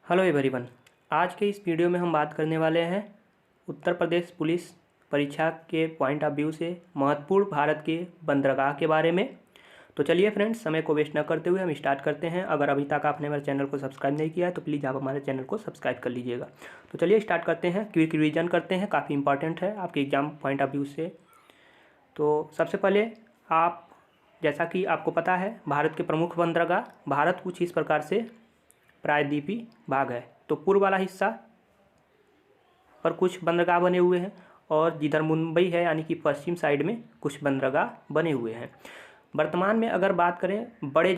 Hello everyone. आज के इस वीडियो में हम बात करने वाले हैं उत्तर प्रदेश पुलिस परीक्षा के पॉइंट ऑफ व्यू से महत्वपूर्ण भारत के बंदरगाह के बारे में। तो चलिए फ्रेंड्स, समय को वेस्ट न करते हुए हम स्टार्ट करते हैं। अगर अभी तक आपने हमारे चैनल को सब्सक्राइब नहीं किया है तो प्लीज़ आप हमारे चैनल को सब्सक्राइब कर लीजिएगा। तो चलिए स्टार्ट करते हैं, क्विक रिवीजन करते हैं, काफ़ी इंपॉर्टेंट है आपके एग्जाम पॉइंट ऑफ व्यू से। तो सबसे पहले आप, जैसा कि आपको पता है, भारत के प्रमुख बंदरगाह, भारत कुछ इस प्रकार से प्रायद्वीपीय भाग है। तो पूर्व वाला हिस्सा पर कुछ बंदरगाह बने हुए हैं और जिधर मुंबई है यानी कि पश्चिम साइड में कुछ बंदरगाह बने हुए हैं। वर्तमान में अगर बात करें बड़े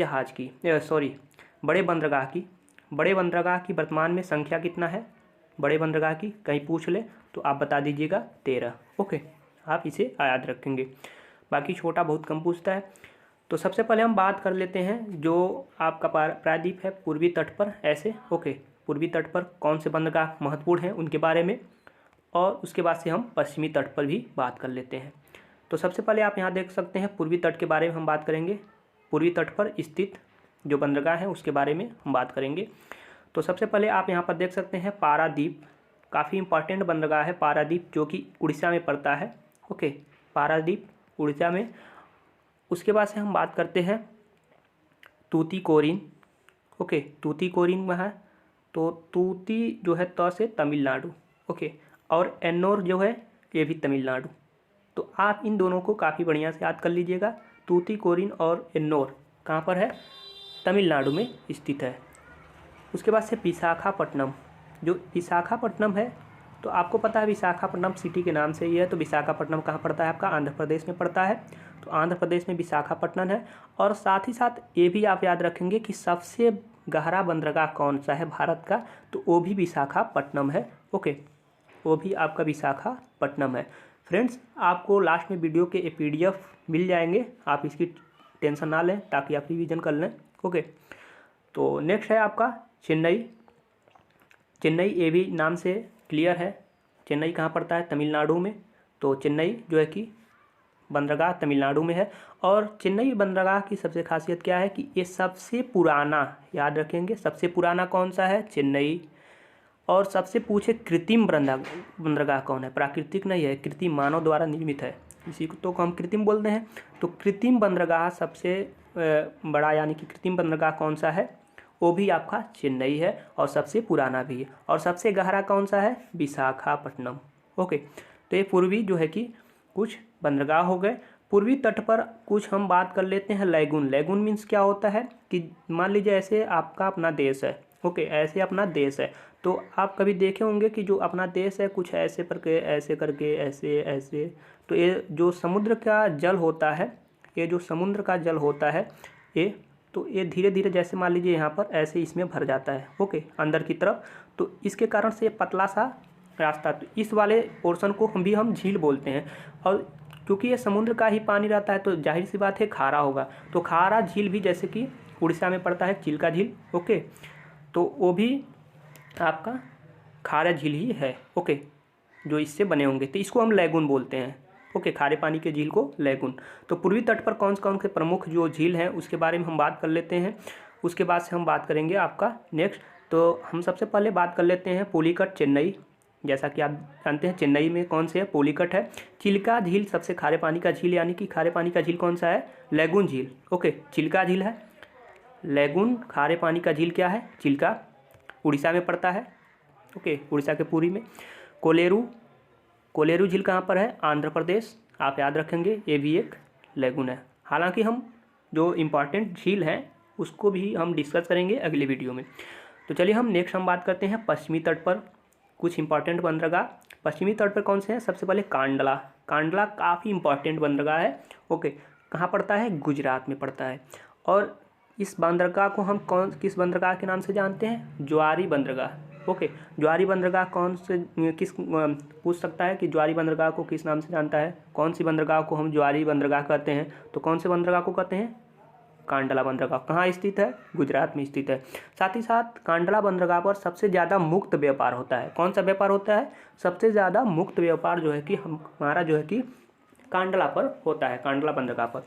बंदरगाह की वर्तमान में संख्या कितना है, बड़े बंदरगाह की कहीं पूछ ले तो आप बता दीजिएगा 13। ओके, आप इसे याद रखेंगे, बाकी छोटा बहुत कम पूछता है। तो सबसे पहले हम बात कर लेते हैं जो आपका प्रायद्वीप है पूर्वी तट पर, ऐसे ओके, पूर्वी तट पर कौन से बंदरगाह महत्वपूर्ण हैं उनके बारे में, और उसके बाद से हम पश्चिमी तट पर भी बात कर लेते हैं। तो सबसे पहले आप यहाँ देख सकते हैं पूर्वी तट के बारे में हम बात करेंगे। पूर्वी तट पर स्थित जो बंदरगाह हैं उसके बारे में हम बात करेंगे। तो सबसे पहले आप यहाँ पर देख सकते हैं पारादीप, काफ़ी इंपॉर्टेंट बंदरगाह है पारादीप, जो कि उड़ीसा में पड़ता है। ओके, पारादीप उड़ीसा में। उसके बाद से हम बात करते हैं तूतीकोरिन। ओके, तूतीकोरिन में है, तो तूती जो है त से तमिलनाडु। ओके, और एन्नोर जो है ये भी तमिलनाडु। तो आप इन दोनों को काफ़ी बढ़िया से याद कर लीजिएगा। तूतीकोरिन और एन्नोर कहाँ पर है? तमिलनाडु में स्थित है। उसके बाद से विशाखापट्टनम, जो विशाखापट्टनम है, तो आपको पता है विशाखापट्टनम सिटी के नाम से ही है। तो विशाखापट्टनम कहाँ पड़ता है? आपका आंध्र प्रदेश में पड़ता है। तो आंध्र प्रदेश में विशाखापट्टनम है। और साथ ही साथ ये भी आप याद रखेंगे कि सबसे गहरा बंदरगाह कौन सा है भारत का, तो वो भी विशाखापट्टनम है। ओके, वो भी आपका विशाखापट्टनम है। फ्रेंड्स, आपको लास्ट में वीडियो के PDF मिल जाएंगे, आप इसकी टेंशन ना लें ताकि आप रिवीजन कर लें। ओके, तो नेक्स्ट है आपका चेन्नई। चेन्नई ये भी नाम से क्लियर है। चेन्नई कहाँ पड़ता है? तमिलनाडु में। तो चेन्नई जो है कि बंदरगाह तमिलनाडु में है। और चेन्नई बंदरगाह की सबसे खासियत क्या है कि ये सबसे पुराना, याद रखेंगे, सबसे पुराना कौन सा है? चेन्नई। और सबसे पूछे कृत्रिम बंदरगाह कौन है? प्राकृतिक नहीं है, कृत्रिम, मानव द्वारा निर्मित है, इसी को तो हम कृत्रिम बोलते हैं। तो कृत्रिम बंदरगाह सबसे बड़ा यानी कि कृत्रिम बंदरगाह कौन सा है? वो भी आपका चेन्नई है और सबसे पुराना भी है। और सबसे गहरा कौन सा है? विशाखापट्टनम। ओके, तो ये पूर्वी जो है कि कुछ बंदरगाह हो गए। पूर्वी तट पर कुछ हम बात कर लेते हैं लैगून। लैगून मीन्स क्या होता है कि मान लीजिए ऐसे आपका अपना देश है। ओके, ऐसे अपना देश है, तो आप कभी देखे होंगे कि जो अपना देश है कुछ ऐसे करके ऐसे करके ऐसे ऐसे, तो ये जो समुद्र का जल होता है, ये जो समुद्र का जल होता है ये, तो ये धीरे धीरे जैसे मान लीजिए यहाँ पर ऐसे इसमें भर जाता है। ओके, अंदर की तरफ, तो इसके कारण से पतला सा रास्ता, तो इस वाले पोर्शन को हम झील बोलते हैं। और क्योंकि ये समुद्र का ही पानी रहता है तो जाहिर सी बात है खारा होगा। तो खारा झील भी जैसे कि उड़ीसा में पड़ता है चिल्का झील। ओके, तो वो भी आपका खारा झील ही है। ओके, जो इससे बने होंगे, तो इसको हम लैगून बोलते हैं। ओके, खारे पानी के झील को लैगून। तो पूर्वी तट पर कौन कौन से प्रमुख जो झील हैं उसके बारे में हम बात कर लेते हैं। उसके बाद से हम बात करेंगे आपका नेक्स्ट। तो हम सबसे पहले बात कर लेते हैं पुलिकट चेन्नई। जैसा कि आप जानते हैं चेन्नई में कौन से है? पुलिकट है। चिल्का झील सबसे खारे पानी का झील, यानी कि खारे पानी का झील कौन सा है? लैगून झील। ओके, चिल्का झील है। लैगून खारे पानी का झील क्या है? चिल्का, उड़ीसा में पड़ता है। ओके, उड़ीसा के पूरी में। कोलेरू, कोलेरू झील कहाँ पर है? आंध्र प्रदेश। आप याद रखेंगे, ये भी एक लैगून है। हालांकि हम जो इम्पॉर्टेंट झील हैं उसको भी हम डिस्कस करेंगे अगले वीडियो में। तो चलिए हम नेक्स्ट हम बात करते हैं पश्चिमी तट पर कुछ इंपॉर्टेंट बंदरगाह। पश्चिमी तट पर कौन से हैं? सबसे पहले कांडला। कांडला काफ़ी इंपॉर्टेंट बंदरगाह है। ओके, कहाँ पड़ता है? गुजरात में पड़ता है। और इस बंदरगाह को हम किस बंदरगाह के नाम से जानते हैं? ज्वारी बंदरगाह। ओके, ज्वारी बंदरगाह पूछ सकता है कि ज्वारी बंदरगाह को किस नाम से जानता है? कौन सी बंदरगाह को हम ज्वारी बंदरगाह कहते हैं? तो कौन से बंदरगाह को कहते हैं? कांडला बंदरगाह। कहाँ स्थित है? गुजरात में स्थित है। साथ ही साथ कांडला बंदरगाह पर सबसे ज़्यादा मुक्त व्यापार होता है। कौन सा व्यापार होता है? सबसे ज़्यादा मुक्त व्यापार जो है कि हमारा जो है कि कांडला पर होता है, कांडला बंदरगाह पर।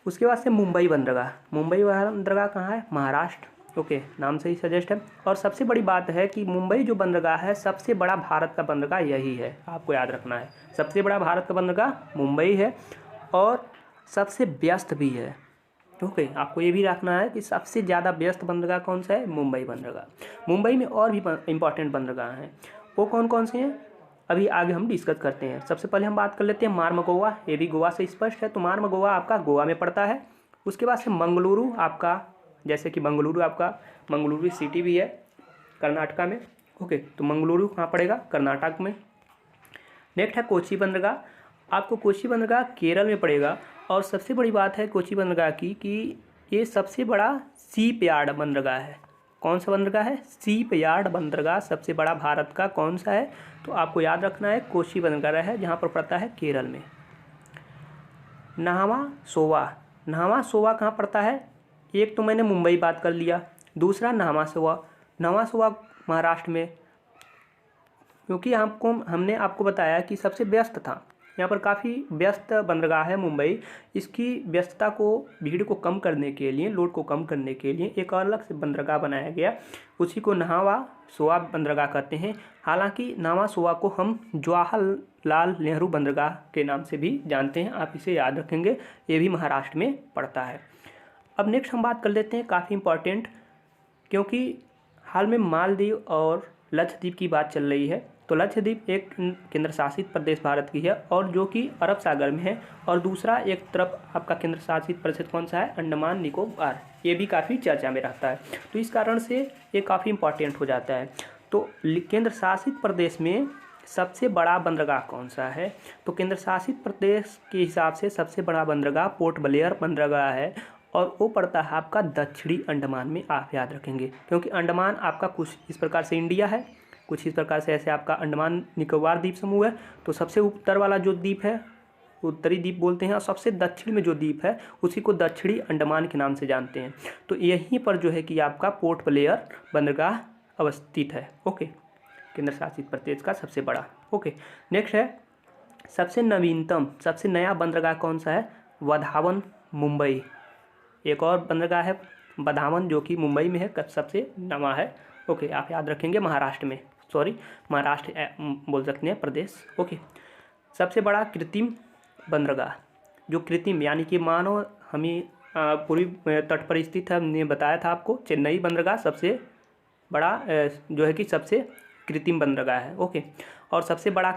उसके बाद से मुंबई बंदरगाह। मुंबई बंदरगाह कहाँ है? महाराष्ट्र। ओके, नाम से ही सजेस्ट है। और सबसे बड़ी बात है कि मुंबई जो बंदरगाह है सबसे बड़ा भारत का बंदरगाह यही है, आपको याद रखना है। सबसे बड़ा भारत का बंदरगाह मुंबई है और सबसे व्यस्त भी है। ओके, आपको ये भी रखना है कि सबसे ज़्यादा व्यस्त बंदरगाह कौन सा है, मुंबई बंदरगाह। मुंबई में और भी इंपॉर्टेंट बंदरगाह हैं, वो कौन कौन से हैं अभी आगे हम डिस्कस करते हैं। सबसे पहले हम बात कर लेते हैं मार्मगोवा, ये भी गोवा से स्पष्ट है, तो मार्मगोवा आपका गोवा में पड़ता है। उसके बाद से मंगलुरु आपका, जैसे कि मंगलुरु आपका, मंगलुरु सिटी भी है कर्नाटका में। ओके, तो मंगलुरु कहाँ पड़ेगा, कर्नाटक में। नेक्स्ट है कोची बंदरगाह, आपको कोची बंदरगाह केरल में पड़ेगा। और सबसे बड़ी बात है कोची बंदरगाह की कि ये सबसे बड़ा सीप यार्ड बंदरगाह है। कौन सा बंदरगाह है, सीप यार्ड बंदरगाह सबसे बड़ा भारत का कौन सा है, तो आपको याद रखना है कोची बंदरगाह है, जहाँ पर पड़ता है केरल में। नाहवा सोवा, नाहवा सोवा कहाँ पड़ता है, एक तो मैंने मुंबई बात कर लिया, दूसरा नाहवा सोवा, नाहवा सोवा महाराष्ट्र में, क्योंकि हमने आपको बताया कि सबसे व्यस्त था, यहाँ पर काफ़ी व्यस्त बंदरगाह है मुंबई। इसकी व्यस्तता को, भीड़ को कम करने के लिए, लोड को कम करने के लिए एक अलग से बंदरगाह बनाया गया, उसी को नाहवा सोवा बंदरगाह कहते हैं। हालांकि नाहवा सोवा को हम जवाहरलाल नेहरू बंदरगाह के नाम से भी जानते हैं, आप इसे याद रखेंगे, ये भी महाराष्ट्र में पड़ता है। अब नेक्स्ट हम बात कर लेते हैं काफ़ी इम्पॉर्टेंट, क्योंकि हाल में मालदीव और लक्षद्वीप की बात चल रही है। तो लक्षद्वीप एक केंद्र शासित प्रदेश भारत की है और जो कि अरब सागर में है, और दूसरा एक तरफ आपका केंद्र शासित प्रदेश कौन सा है, अंडमान निकोबार, ये भी काफ़ी चर्चा में रहता है। तो इस कारण से ये काफ़ी इम्पॉर्टेंट हो जाता है। तो केंद्र शासित प्रदेश में सबसे बड़ा बंदरगाह कौन सा है, तो केंद्र शासित प्रदेश के हिसाब से सबसे बड़ा बंदरगाह पोर्ट ब्लेयर बंदरगाह है, और वो पड़ता है आपका दक्षिणी अंडमान में, आप याद रखेंगे। क्योंकि अंडमान आपका कुछ इस प्रकार से इंडिया है, कुछ इस प्रकार से ऐसे आपका अंडमान निकोबार द्वीप समूह है। तो सबसे उत्तर वाला जो द्वीप है उत्तरी द्वीप बोलते हैं, और सबसे दक्षिण में जो द्वीप है उसी को दक्षिणी अंडमान के नाम से जानते हैं। तो यहीं पर जो है कि आपका पोर्ट ब्लेयर बंदरगाह अवस्थित है। ओके, केंद्र शासित प्रदेश का सबसे बड़ा। ओके, नेक्स्ट है सबसे नवीनतम, सबसे नया बंदरगाह कौन सा है, वधावन मुंबई। एक और बंदरगाह है बधावन जो कि मुंबई में है, सबसे नवा है। ओके, आप याद रखेंगे, महाराष्ट्र में, सॉरी महाराष्ट्र बोल सकते हैं प्रदेश। ओके, सबसे बड़ा कृत्रिम बंदरगाह, जो कृत्रिम यानी कि मानो हमें पूरी तट पर स्थित है, हमने बताया था आपको, चेन्नई बंदरगाह सबसे बड़ा जो है कि सबसे कृत्रिम बंदरगाह है। ओके, और सबसे बड़ा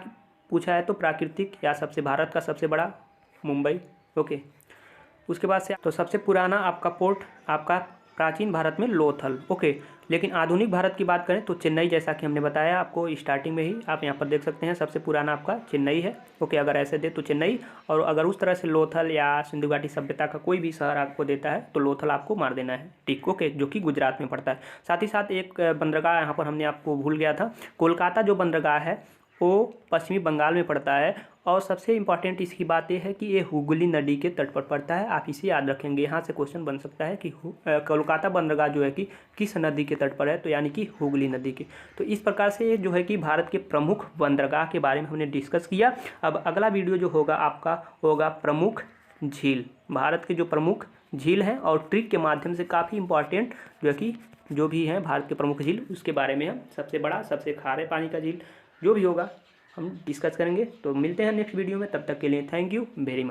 पूछा है तो प्राकृतिक या सबसे भारत का सबसे बड़ा मुंबई। ओके, उसके बाद से तो सबसे पुराना आपका पोर्ट आपका प्राचीन भारत में लोथल। ओके, लेकिन आधुनिक भारत की बात करें तो चेन्नई, जैसा कि हमने बताया आपको स्टार्टिंग में ही, आप यहाँ पर देख सकते हैं सबसे पुराना आपका चेन्नई है। ओके, अगर ऐसे दे तो चेन्नई, और अगर उस तरह से लोथल या सिंधु घाटी सभ्यता का कोई भी शहर आपको देता है तो लोथल आपको मार देना है, ठीक। ओके, जो कि गुजरात में पड़ता है। साथ ही साथ एक बंदरगाह यहाँ पर हमने आपको भूल गया था, कोलकाता जो बंदरगाह है वो पश्चिमी बंगाल में पड़ता है, और सबसे इम्पॉर्टेंट इसकी बात यह है कि ये हुगली नदी के तट पर पड़ता है, आप इसे याद रखेंगे। यहाँ से क्वेश्चन बन सकता है कि कोलकाता बंदरगाह जो है कि किस नदी के तट पर है, तो यानी कि हुगली नदी के। तो इस प्रकार से जो है कि भारत के प्रमुख बंदरगाह के बारे में हमने डिस्कस किया। अब अगला वीडियो जो होगा आपका होगा प्रमुख झील, भारत के जो प्रमुख झील हैं, और ट्रिक के माध्यम से काफ़ी इम्पॉर्टेंट जो है कि जो भी हैं भारत के प्रमुख झील, उसके बारे में हम सबसे बड़ा, सबसे खारे पानी का झील जो भी होगा हम डिस्कस करेंगे। तो मिलते हैं नेक्स्ट वीडियो में, तब तक के लिए थैंक यू वेरी मच।